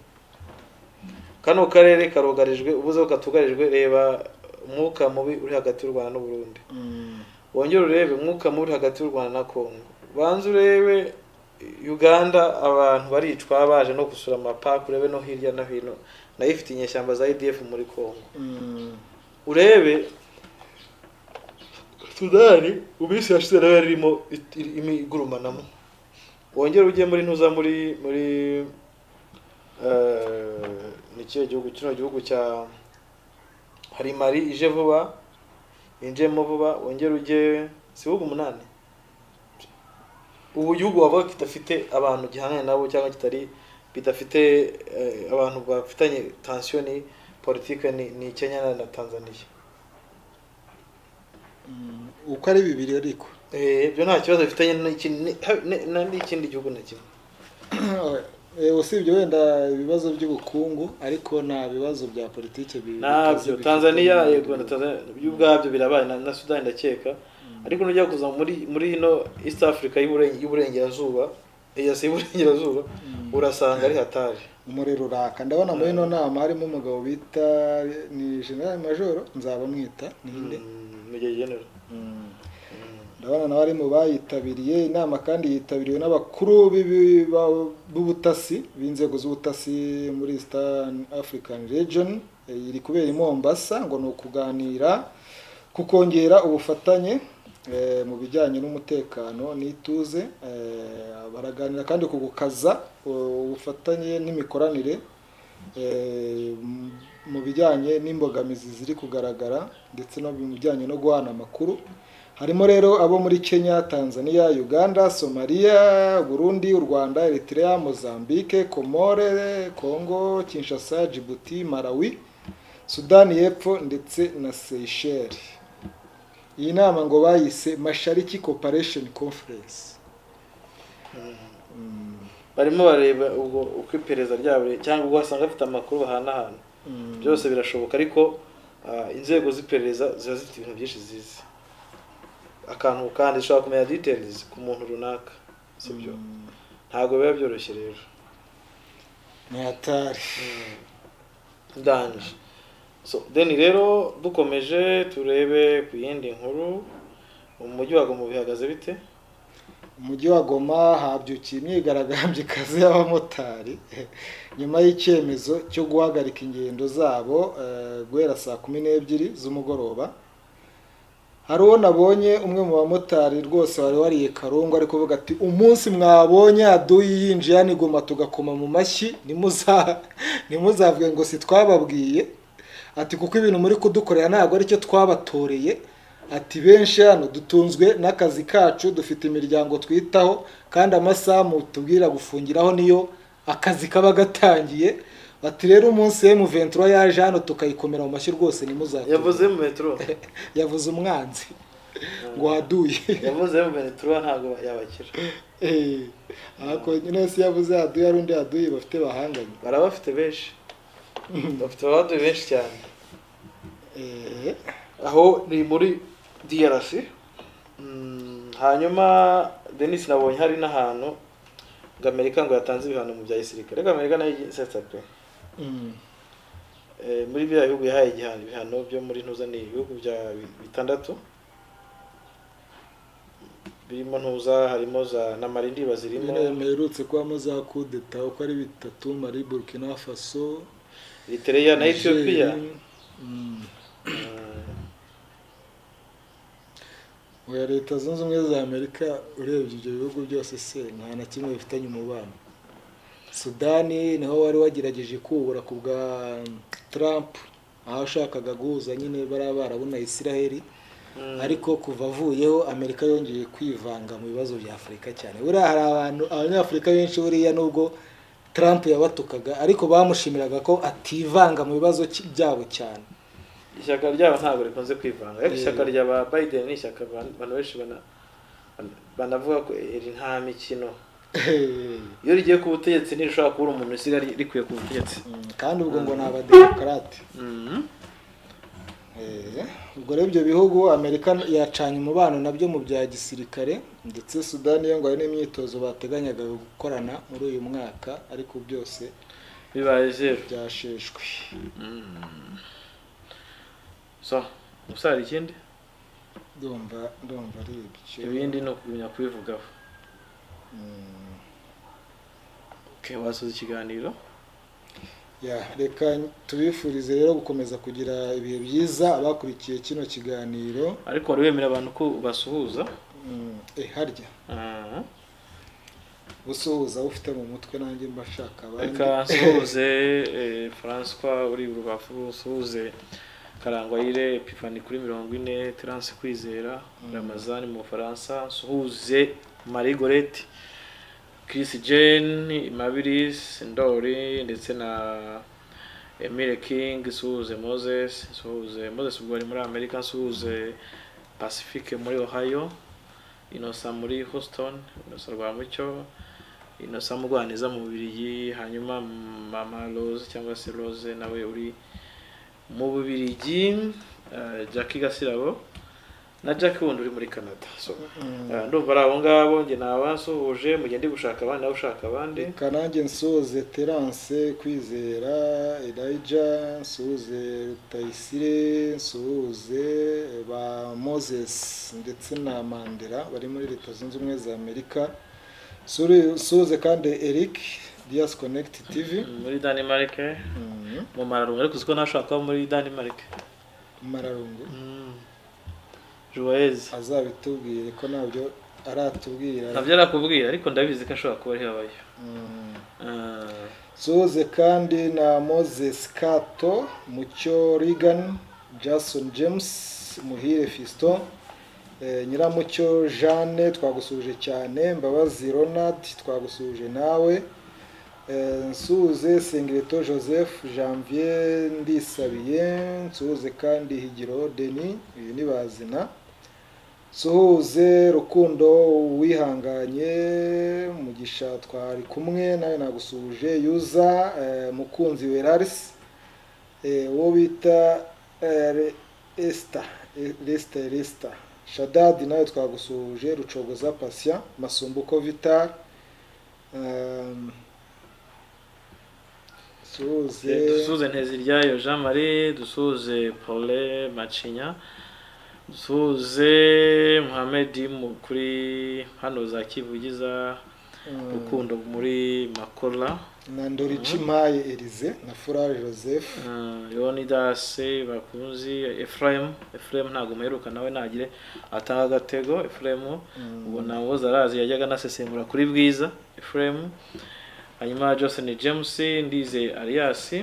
kano karere karugarijwe ubuze katugarijwe, reba umwuka mubi uri hagati y'u Rwanda n'u Burundi, wongere urebe umwuka mubi uri hagati y'u Rwanda na Kongo, banze urebe Uganda abantu baricwa baje no gusura amapaka, urebe no hirya no hino nayo ifite inyeshyamba za IDF muri Kongo, urebe Sudani ubisi yashize nayo yarimo imigurumanamo, wongere ujye muri ntuza muri nikiye gihugu cya hari Mali ije vuba injemo vuba, wongere ujye sibuga 8 ubu gihugu wavuga kitafite abantu gihanganye nabo cyangwa kitari bidafite abantu bafitanye tension politique ni Kenya na Tanzania, uko ari bibiri ariko byo nta kibazo bifitanye n'ikindi gihugu na kimwe usibye wenda ibibazo by'ubukungu ariko nta bibazo bya politike nabyo Tanzania yego na Tanzania by'ubwabyo birabaye na Sudan ndakeka, ariko nujya kuza muri ino East Africa y'uburengerazuba y'uburengerazuba urasanga ari hatari umuriro uraka. Ndabona muri ino nama harimo umugabo bita ni General Major nzaba mwita ninde Major General, ndabona nawe ari mu bayitabiriye inama kandi yitabiriwe n'abakuru b'ubutasi b'inzego z'ubutasi muri East African Region, iri kubera i Mombasa ngo ni ukuganira kukongera ubufatanye mu bijyanye n'umutekano n'ituze, baraganira kandi ku gukaza ubufatanye n'imikoranire mu bijyanye n'imbogamizi ziri kugaragara ndetse no mu bijyanye no guhana amakuru. Harimo rero abo muri Kenya, Tanzania, Uganda, Somalia, Burundi, u Rwanda, Eritrea, Mozambique, Comore, Congo, Kinshasa, Djibouti, Malawi, Sudani y'Epfo ndetse na Seychelles. Iyi nama ngo bayise Mashariki Cooperation Conference. Barimo bareba ubwo uko iperereza ryabo cyangwa ubwo wasanga afite amakuru bahana byose birashoboka, ariko inzego z'iperereza ziba zifite ibintu byinshi zizi akantu kandi ushaka kumenya details ku muntu runaka, sibyo ntago biba byoroshye rero ni hatari danje. So then rero dukomeje turebe ku yindi nkuru, umujyi wa Goma bihagaze bite? Umujyi wa Goma habyukiye imyigaragambyo ikaze y'abamotari nyuma y'icyemezo cyo guhagarika ingendo zabo guhera saa 12 z'umugoroba. Hari uwo nabonye umwe mu bamotari rwose wari wariye karungu ariko vuga ati umunsi mwabonye aduyi yinjiye ni Goma tugakoma mu mashyi nimuzavuge ngo si twababwiye, ati kuko ibintu muri kudukorera ntago ari cyo twabatoreye, ati benshi hano dutunzwe n'akazi kacu, dufite imiryango twitaho, kandi amasaha mutubwira gufungiraho niyo akazi kaba gatangiye. Ati rero umunsi M23 yaje hano tukayikomera mu mashyi rwose nimuzature. yavuze M23 yavuze umwanzi ngo haduye. yavuze M23 ntago yabakira. Ako nyine si yavuze haduye, arundi haduye bafite bahanganye, barabafite benshi bafite abaduye benshi cyane. Aho ni muri DRC. Hanyuma Denis nabonye hari n'ahantu ngo Amerika ngo yatanze ibihano mu bya gisirikare. Reka Amerika nayo isetsa pe. Muri bya bihugu yahaye ibihano byo muri ntuza ni ibihugu bya bitandatu birimo ntuza, harimo za n'amarindi bazirimo. Merutse kwa za kudeta uko ari bitatu, Mali, Burkina Faso, Eritrea na Ethiopia. Oya, Leta Zunze Ubumwe za Amerika urebye ibyo bihugu byose se nta na kimwe bifitanye umubano. Sudani niho wari wagerageje kubura ku bwa Trump, aho ashakaga guhuza nyine barabona Israel, ariko kuva avuyeho Amerika yongeye kwivanga mu bibazo bya Afurika cyane. Buriya hari abanyafurika benshi buriya nubwo Trump yabatukaga ariko bamushimiraga ko ativanga mu bibazo byabo cyane. Ishyaka ryabo ntabwo rikunze kwivanga, ariko ishyaka rya ba Biden ni ishyaka abantu benshi banavuga ko iri nta mikino. Iyo rigiye ku butegetsi ntirishobora kubura umuntu usiga rikwiye ku butegetsi, kandi ubwo ngo ni abademokarate. Ubwo rero ibyo bihugu Amerika yacanye umubano nabyo mu bya gisirikare, ndetse Sudani yo ngo hari n'imyitozo bateganyaga gukorana muri uyu mwaka, ariko byose bibaye zero byasheshwe. So usari ikindi ndumva ari ibyo, ibindi no kumenya kwivugaho. Okay, wasoza ikiganiro. Reka tubifurize rero gukomeza kugira ibihe byiza abakurikiye kino kiganiro. Ariko wari wemera abantu ko basuhuza? Harya gusuhuza ufite mu mutwe nanjye mbashaka abandi. Reka nsuhuze François uri Rubavu, nsuhuze Karangwayire Epifani kuri 40, Terence Kwizera, Ramazani mu Faransa, nsuhuze Marie Gorette, Chris Jane, Mabiris, Ndori ndetse na Emile King, nsuhuze Moses, ubwo ari muri Amerika, nsuhuze Pacifique muri Ohio, Innocent muri Houston, Innocent Rwamucyo, Innocent Mugwaneza mu Bubiligi, hanyuma Mama Rose cyangwa se Rose nawe uri mu Bubiligi, Jackie Gasirabo na Jackie wundi uri muri Canada. So ndumva ari abo ngabo nge nabasuhuje, mugende gushaka abandi nawe ushaka abandi. Kanange nsuhuze Terence Kwizera, Elijah, nsuhuze Rutayisire, nsuhuze ba Moses ndetse na Mandela bari muri Leta Zunze Ubumwe za Amerika. Nsuhuze kandi Eric Dias Connect TV muri Denmark, mu Mararungu, ariko uziko nashaka muri Denmark. Mararungu Joyeuse azabitubwire ko nabyo aratubwira. Nabyo arakubwira ariko ndabizi ko ashobora kuba ari habayo. Nsuhuze kandi na Moses Kato, Mucyo Regan, Jason James, Muhire Fiston, Nyiramucyo Jeanne twagusuje cyane, Mbabazi Ronald twagusuje nawe, nsuhuze Sengireto Joseph, Janvier Ndisabiye, nsuhuze kandi Higiro Denis, uyu ni bazina, nsuhuze Rukundo Wihanganye, Mugisha twari kumwe nawe nagusuje, Yuza Mukunzi Weraris, uwo bita Lester Shadadi nawe twagusuje, Rucogoza Patient, Masumbuko Vital, dusuhuze Nteziryayo Jean Marie, dusuhuze Paule Macinya, dusuhuze Mohamed kuri hano za Kivugiza, Rukundo muri Makola, na Ndorichimaye Elize na Fura Joseph, Leonidas bakunzi, Ephraim ntago muheruka nawe nagire atanga agatego. Ephraim ubona woza arazi yajyaga nasesengura kuri Bwiza. Ephraim hanyuma Johnson James, Ndize Arias,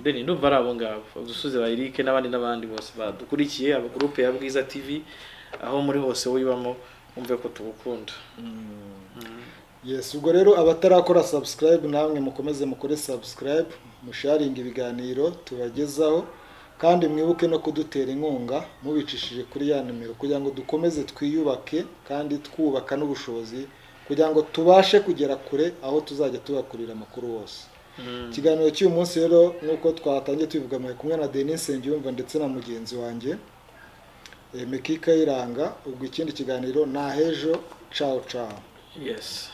Deni ndumva ari abo ngabo udusuze ba Eric n'abandi bose badukurikiye aba groupe ya Bwiza TV aho muri hose wibamo umve ko tugukunda. Yes, ubwo rero abatarakora subscribe namwe mukomeze mukore subscribe, musharinga ibiganiro tubagezaho kandi mwibuke no kudutera inkunga mubicishije kuri ya nimero kugira ngo dukomeze twiyubake kandi twubaka n'ubushobozi kugira ngo tubashe kugera kure aho tuzajya tubakurira amakuru yose. Ikiganiro cy'uyu munsi rero nuko twatangiye tubivuga mu kumwe na Denis Nsengiyumva ndetse na mugenzi wanjye Mekika Iranga. Ubwo ikindi kiganiro na hejo. Ciao ciao. Yes.